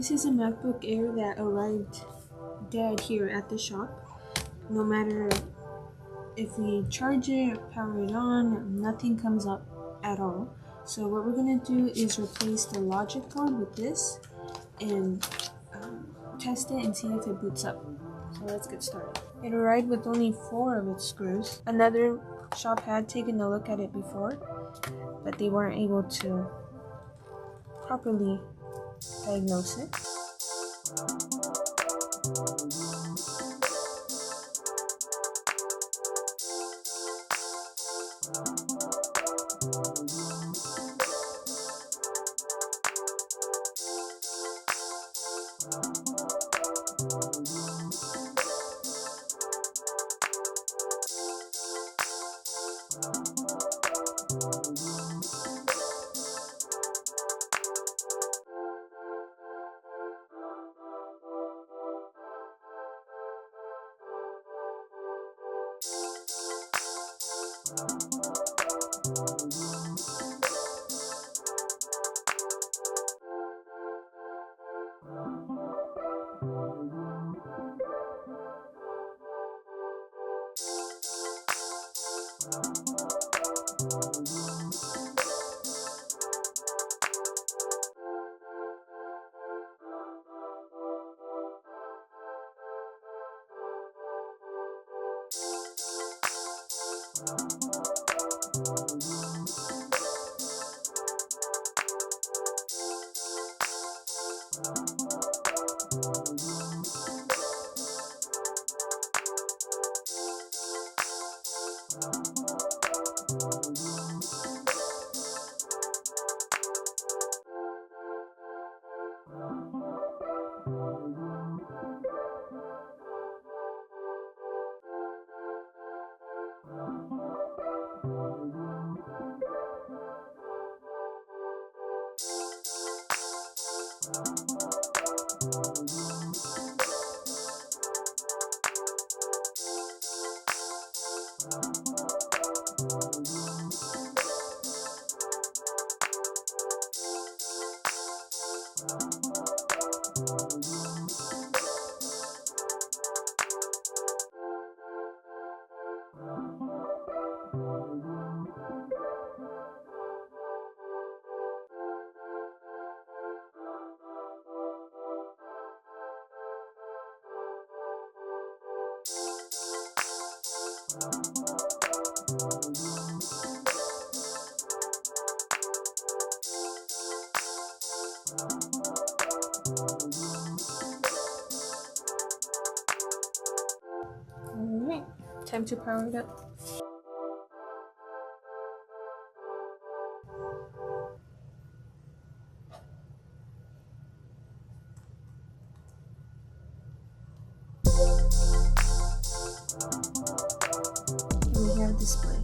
This is a MacBook Air that arrived dead here at the shop. No matter if we charge it, power it on, nothing comes up at all. So what we're gonna do is replace the logic board with this and test it and see if it boots up. So let's get started. It arrived with only 4 of its screws. Another shop had taken a look at it before, but they weren't able to properly diagnose it. Alright, time to power it up. And we have display.